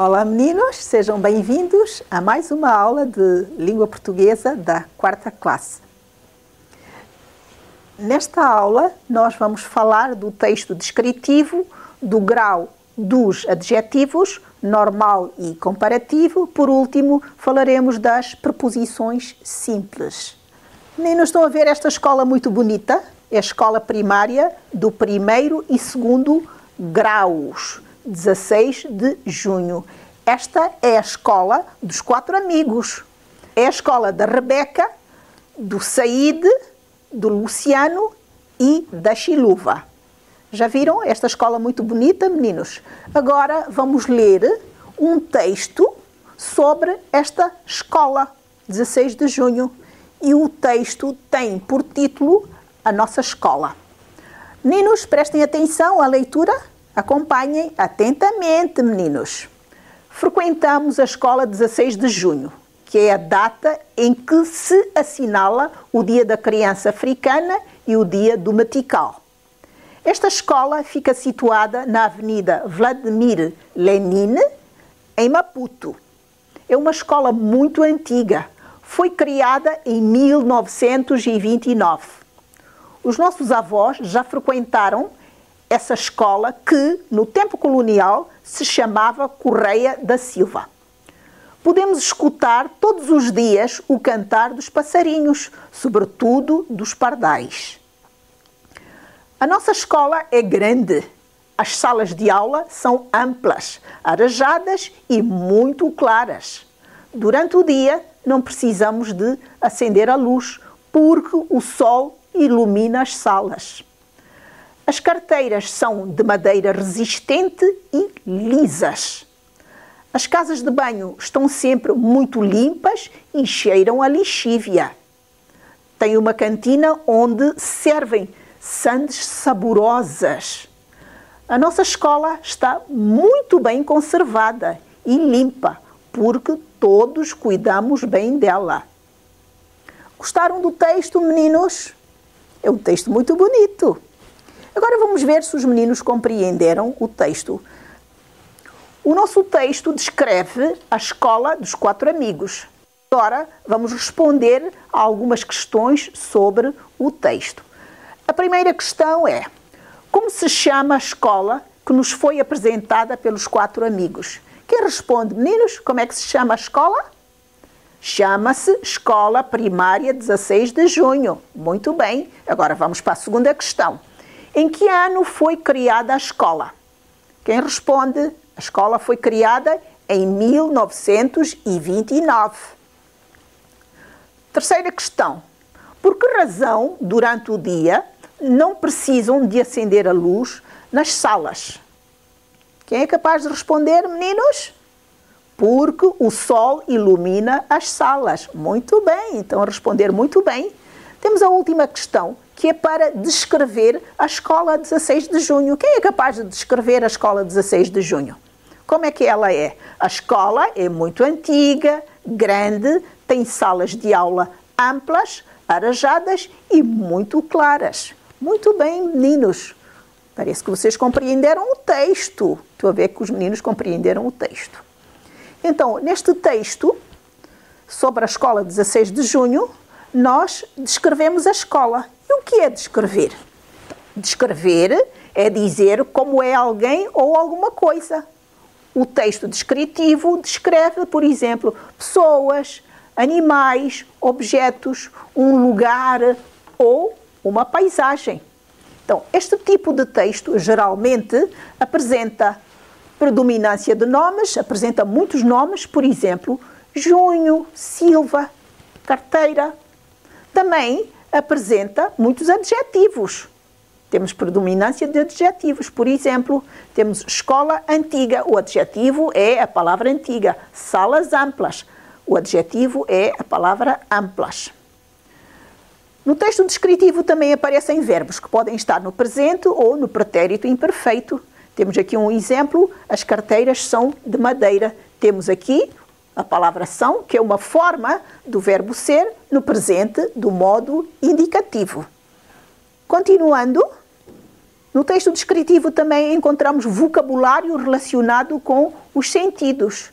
Olá meninos, sejam bem-vindos a mais uma aula de língua portuguesa da 4ª classe. Nesta aula nós vamos falar do texto descritivo, do grau dos adjetivos, normal e comparativo. Por último, falaremos das preposições simples. Meninos, estão a ver esta escola muito bonita? É a escola primária do 1º e 2º graus. 16 de junho. Esta é a escola dos 4 amigos. É a escola da Rebeca, do Saíde, do Luciano e da Chiluva. Já viram esta escola muito bonita, meninos? Agora vamos ler um texto sobre esta escola, 16 de junho. E o texto tem por título A Nossa Escola. Meninos, prestem atenção à leitura. Acompanhem atentamente, meninos. Frequentamos a escola 16 de junho, que é a data em que se assinala o Dia da Criança Africana e o Dia do Metical. Esta escola fica situada na Avenida Vladimir Lenin, em Maputo. É uma escola muito antiga. Foi criada em 1929. Os nossos avós já frequentaram essa escola que, no tempo colonial, se chamava Correia da Silva. Podemos escutar todos os dias o cantar dos passarinhos, sobretudo dos pardais. A nossa escola é grande. As salas de aula são amplas, arejadas e muito claras. Durante o dia, não precisamos de acender a luz, porque o sol ilumina as salas. As carteiras são de madeira resistente e lisas. As casas de banho estão sempre muito limpas e cheiram a lixívia. Tem uma cantina onde servem sandes saborosas. A nossa escola está muito bem conservada e limpa, porque todos cuidamos bem dela. Gostaram do texto, meninos? É um texto muito bonito. Agora vamos ver se os meninos compreenderam o texto. O nosso texto descreve a escola dos 4 amigos. Agora vamos responder a algumas questões sobre o texto. A primeira questão é: como se chama a escola que nos foi apresentada pelos 4 amigos? Quem responde, meninos? Como é que se chama a escola? Chama-se Escola Primária 16 de Junho. Muito bem. Agora vamos para a segunda questão. Em que ano foi criada a escola? Quem responde? A escola foi criada em 1929. Terceira questão. Por que razão, durante o dia, não precisam de acender a luz nas salas? Quem é capaz de responder, meninos? Porque o sol ilumina as salas. Muito bem, então a responder muito bem. Temos a última questão, que é para descrever a escola 16 de junho. Quem é capaz de descrever a escola 16 de junho? Como é que ela é? A escola é muito antiga, grande, tem salas de aula amplas, arejadas e muito claras. Muito bem, meninos. Parece que vocês compreenderam o texto. Estou a ver que os meninos compreenderam o texto. Então, neste texto, sobre a escola 16 de junho, nós descrevemos a escola. E o que é descrever? Descrever é dizer como é alguém ou alguma coisa. O texto descritivo descreve, por exemplo, pessoas, animais, objetos, um lugar ou uma paisagem. Então, este tipo de texto geralmente apresenta predominância de nomes, apresenta muitos nomes, por exemplo, Junho, Silva, carteira. Também apresenta muitos adjetivos. Temos predominância de adjetivos. Por exemplo, temos escola antiga. O adjetivo é a palavra antiga. Salas amplas. O adjetivo é a palavra amplas. No texto descritivo também aparecem verbos que podem estar no presente ou no pretérito imperfeito. Temos aqui um exemplo. As carteiras são de madeira. Temos aqui a palavra são, que é uma forma do verbo ser no presente do modo indicativo. Continuando, No texto descritivo também encontramos vocabulário relacionado com os sentidos.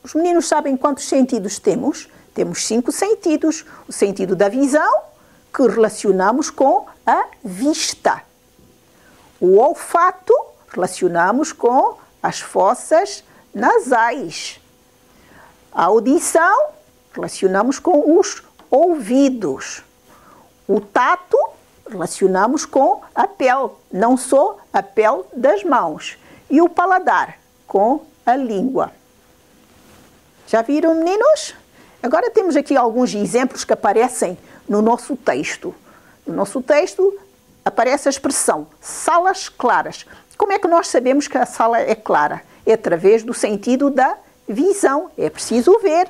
Os meninos sabem quantos sentidos temos? Temos 5 sentidos. O sentido da visão, que relacionamos com a vista. O olfato, relacionamos com as fossas nasais. A audição, relacionamos com os ouvidos. O tato, relacionamos com a pele, não só a pele das mãos. E o paladar, com a língua. Já viram, meninos? Agora temos aqui alguns exemplos que aparecem no nosso texto. No nosso texto aparece a expressão salas claras. Como é que nós sabemos que a sala é clara? É através do sentido da visão. É preciso ver.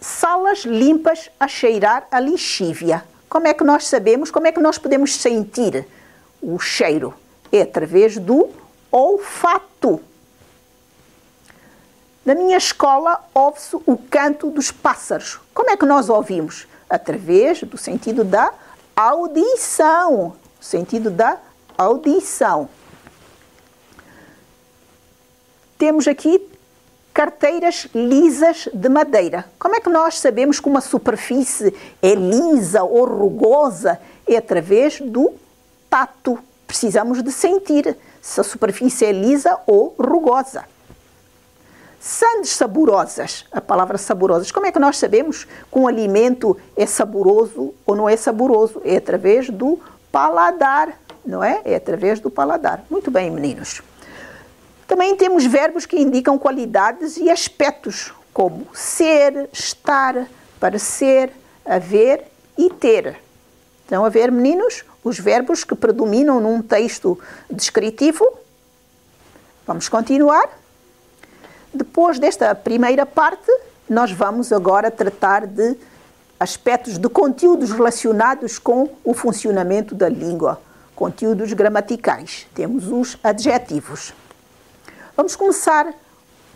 Salas limpas a cheirar a lixívia. Como é que nós sabemos? Como é que nós podemos sentir o cheiro? É através do olfato. Na minha escola ouve-se o canto dos pássaros. Como é que nós ouvimos? Através do sentido da audição. O sentido da audição. Temos aqui carteiras lisas de madeira. Como é que nós sabemos que uma superfície é lisa ou rugosa? É através do tato. Precisamos de sentir se a superfície é lisa ou rugosa. Sandes saborosas. A palavra saborosas. Como é que nós sabemos que um alimento é saboroso ou não é saboroso? É através do paladar, não é? É através do paladar. Muito bem, meninos. Também temos verbos que indicam qualidades e aspectos, como ser, estar, parecer, haver e ter. Estão a ver, meninos, os verbos que predominam num texto descritivo? Vamos continuar. Depois desta primeira parte, nós vamos agora tratar de aspectos de conteúdos relacionados com o funcionamento da língua, conteúdos gramaticais. Temos os adjetivos. Vamos começar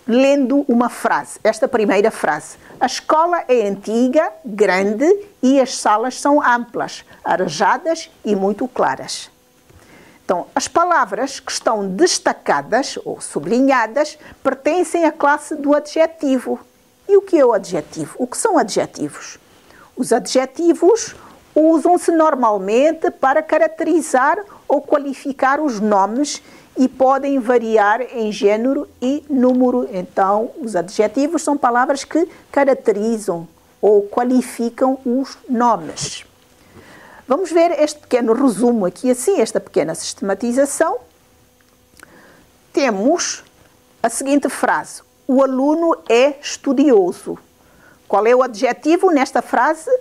lendo uma frase, esta primeira frase. A escola é antiga, grande e as salas são amplas, arejadas e muito claras. Então, as palavras que estão destacadas ou sublinhadas pertencem à classe do adjetivo. E o que é o adjetivo? O que são adjetivos? Os adjetivos usam-se normalmente para caracterizar ou qualificar os nomes e podem variar em género e número. Então, os adjetivos são palavras que caracterizam ou qualificam os nomes. Vamos ver este pequeno resumo aqui assim, esta pequena sistematização. Temos a seguinte frase: o aluno é estudioso. Qual é o adjetivo nesta frase?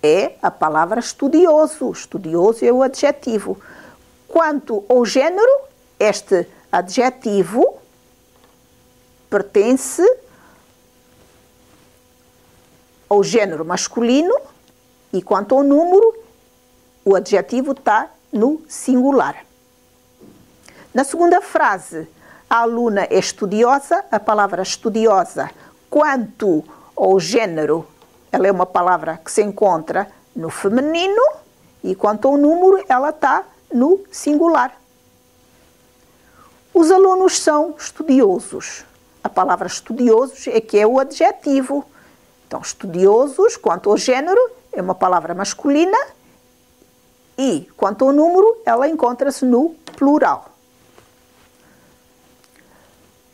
É a palavra estudioso. Estudioso é o adjetivo. Quanto ao género, este adjetivo pertence ao género masculino e quanto ao número, o adjetivo está no singular. Na segunda frase, a aluna é estudiosa. A palavra estudiosa, quanto ao género, ela é uma palavra que se encontra no feminino e quanto ao número, ela está no singular. Os alunos são estudiosos. A palavra estudiosos é que é o adjetivo. Então, estudiosos, quanto ao género, é uma palavra masculina e, quanto ao número, ela encontra-se no plural.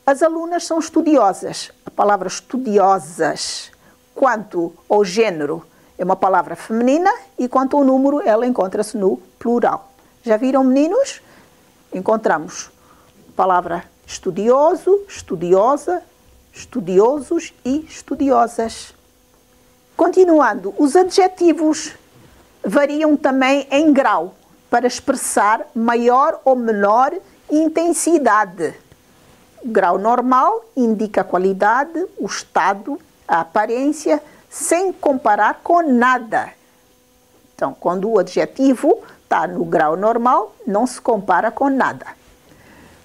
As alunas são estudiosas. A palavra estudiosas, quanto ao género, é uma palavra feminina e, quanto ao número, ela encontra-se no plural. Já viram, meninos? Encontramos palavra estudioso, estudiosa, estudiosos e estudiosas. Continuando, os adjetivos variam também em grau para expressar maior ou menor intensidade. O grau normal indica a qualidade, o estado, a aparência, sem comparar com nada. Então, quando o adjetivo está no grau normal, não se compara com nada.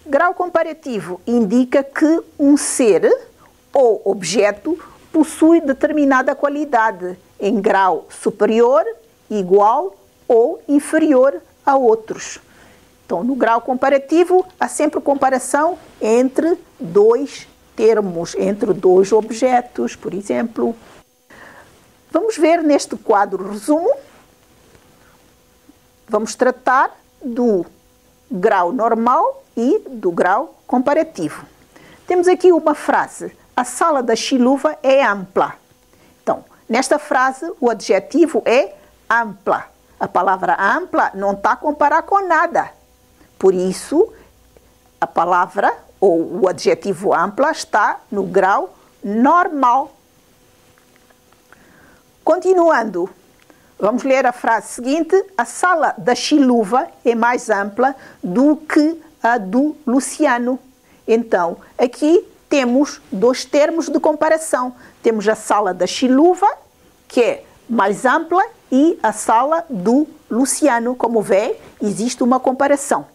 Grau comparativo indica que um ser ou objeto possui determinada qualidade em grau superior, igual ou inferior a outros. Então, no grau comparativo, há sempre comparação entre dois termos, entre dois objetos, por exemplo. Vamos ver neste quadro resumo. Vamos tratar do grau normal e do grau comparativo. Temos aqui uma frase: a sala da Chiluva é ampla. Então, nesta frase, o adjetivo é ampla. A palavra ampla não está a comparar com nada. Por isso, a palavra ou o adjetivo ampla está no grau normal. Continuando, vamos ler a frase seguinte: a sala da Chiluva é mais ampla do que a do Luciano. Então, aqui temos dois termos de comparação. Temos a sala da Chiluva, que é mais ampla, e a sala do Luciano. Como vê, existe uma comparação.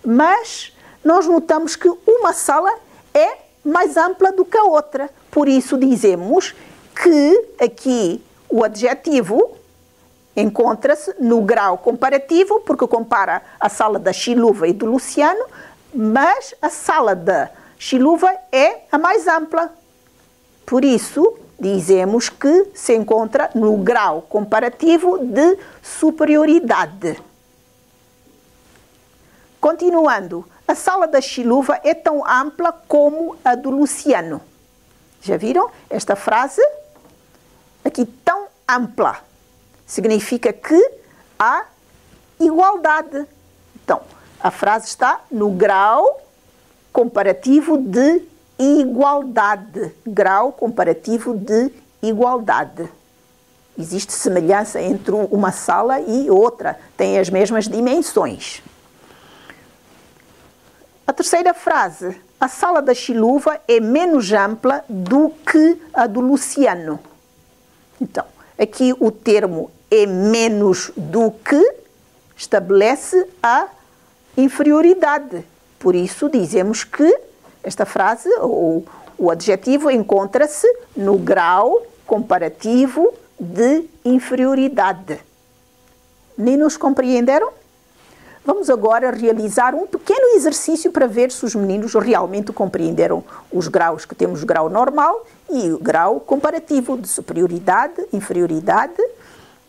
Mas nós notamos que uma sala é mais ampla do que a outra. Por isso dizemos que aqui o adjetivo encontra-se no grau comparativo, porque compara a sala da Chiluva e do Luciano, mas a sala da Chiluva é a mais ampla. Por isso, dizemos que se encontra no grau comparativo de superioridade. Continuando, a sala da Chiluva é tão ampla como a do Luciano. Já viram esta frase? Aqui, tão ampla, significa que há igualdade. Então, a frase está no grau comparativo de igualdade. Grau comparativo de igualdade. Existe semelhança entre uma sala e outra. Tem as mesmas dimensões. A terceira frase: a sala da Chiluva é menos ampla do que a do Luciano. Então, aqui o termo é menos do que estabelece a inferioridade. Por isso, dizemos que esta frase, ou o adjetivo, encontra-se no grau comparativo de inferioridade. Meninos, compreenderam? Vamos agora realizar um pequeno exercício para ver se os meninos realmente compreenderam os graus, que temos o grau normal e o grau comparativo de superioridade, inferioridade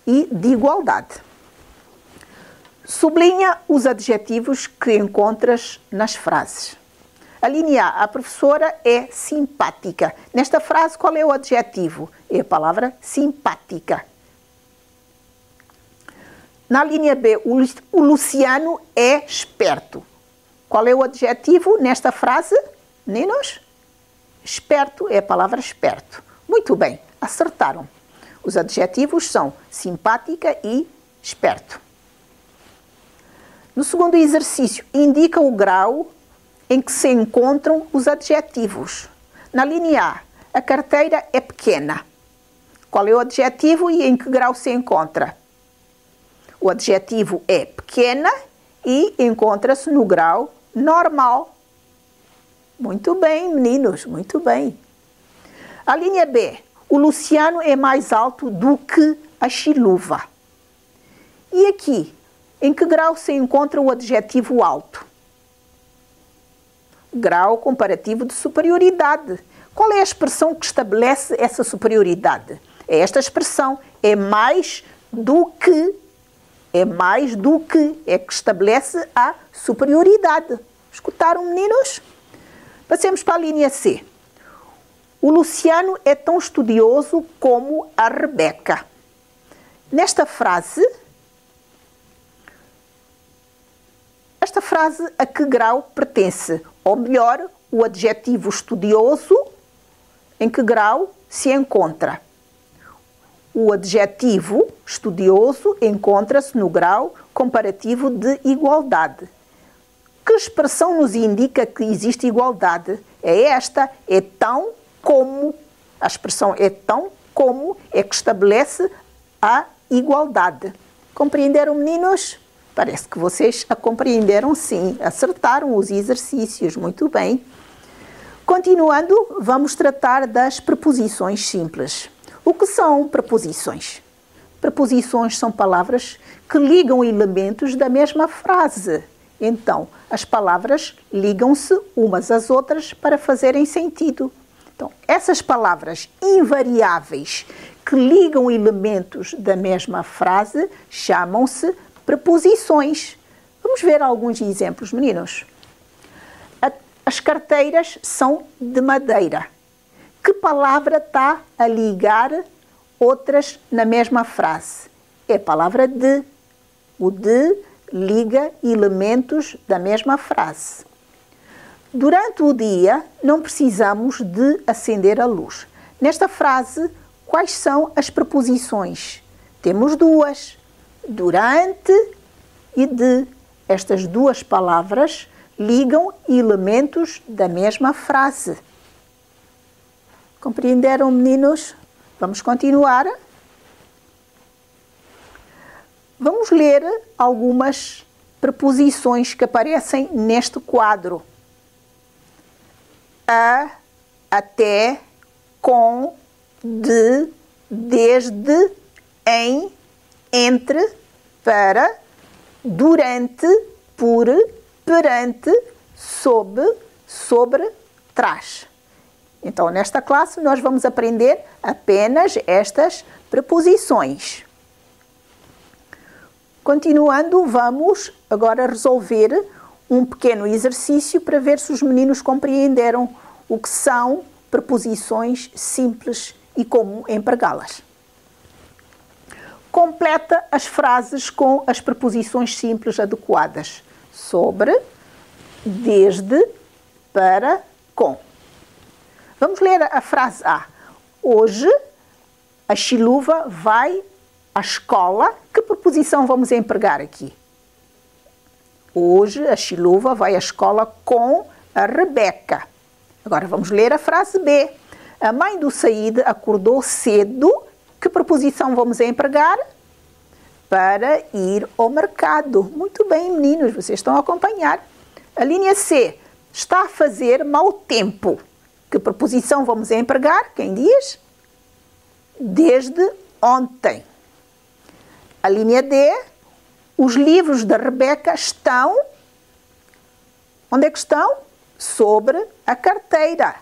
e de igualdade. Sublinha os adjetivos que encontras nas frases. A linha A, a professora é simpática. Nesta frase, qual é o adjetivo? É a palavra simpática. Na linha B, o Luciano é esperto. Qual é o adjetivo nesta frase, meninos? Esperto é a palavra esperto. Muito bem, acertaram. Os adjetivos são simpática e esperto. No segundo exercício, indica o grau em que se encontram os adjetivos. Na linha A, a carteira é pequena. Qual é o adjetivo e em que grau se encontra? O adjetivo é pequena e encontra-se no grau normal. Muito bem, meninos, muito bem. A linha B, o Luciano é mais alto do que a Chiluva. E aqui, em que grau se encontra o adjetivo alto? Grau comparativo de superioridade. Qual é a expressão que estabelece essa superioridade? É esta expressão, é mais do que. É mais do que, é que estabelece a superioridade. Escutaram, meninos? Passemos para a linha C. O Luciano é tão estudioso como a Rebeca. Nesta frase, esta frase a que grau pertence? Ou melhor, o adjetivo estudioso, em que grau se encontra? O adjetivo estudioso encontra-se no grau comparativo de igualdade. Que expressão nos indica que existe igualdade? É esta, é tão como. A expressão é tão como é que estabelece a igualdade. Compreenderam, meninos? Parece que vocês a compreenderam, sim. Acertaram os exercícios. Muito bem. Continuando, vamos tratar das preposições simples. O que são preposições? Preposições são palavras que ligam elementos da mesma frase. Então, as palavras ligam-se umas às outras para fazerem sentido. Então, essas palavras invariáveis que ligam elementos da mesma frase chamam-se preposições. Vamos ver alguns exemplos, meninos. As carteiras são de madeira. Que palavra está a ligar outras na mesma frase? É a palavra de. O de liga elementos da mesma frase. Durante o dia, não precisamos de acender a luz. Nesta frase, quais são as preposições? Temos duas, durante e de. Estas duas palavras ligam elementos da mesma frase. Compreenderam, meninos? Vamos continuar. Vamos ler algumas preposições que aparecem neste quadro. A, até, com, de, desde, em, entre, para, durante, por, perante, sob, sobre, trás. Então, nesta classe, nós vamos aprender apenas estas preposições. Continuando, vamos agora resolver um pequeno exercício para ver se os meninos compreenderam o que são preposições simples e como empregá-las. Completa as frases com as preposições simples adequadas. Sobre, desde, para, com. Vamos ler a frase A. Hoje, a Chiluva vai à escola. Que preposição vamos empregar aqui? Hoje, a Chiluva vai à escola com a Rebeca. Agora, vamos ler a frase B. A mãe do Saíde acordou cedo. Que preposição vamos empregar? Para ir ao mercado. Muito bem, meninos, vocês estão a acompanhar. A linha C. Está a fazer mau tempo. Que preposição vamos empregar? Quem diz? Desde ontem. A linha D. Os livros da Rebeca estão... Onde é que estão? Sobre a carteira.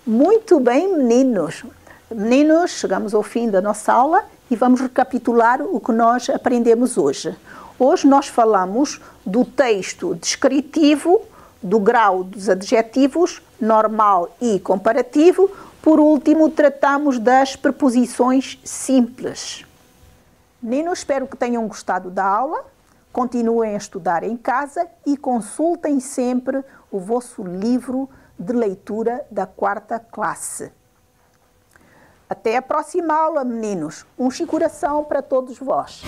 Muito bem, meninos. Meninos, chegamos ao fim da nossa aula e vamos recapitular o que nós aprendemos hoje. Hoje nós falamos do texto descritivo, do grau dos adjetivos, normal e comparativo. Por último, tratamos das preposições simples. Meninos, espero que tenham gostado da aula. Continuem a estudar em casa e consultem sempre o vosso livro de leitura da 4ª classe. Até a próxima aula, meninos. Um coração para todos vós.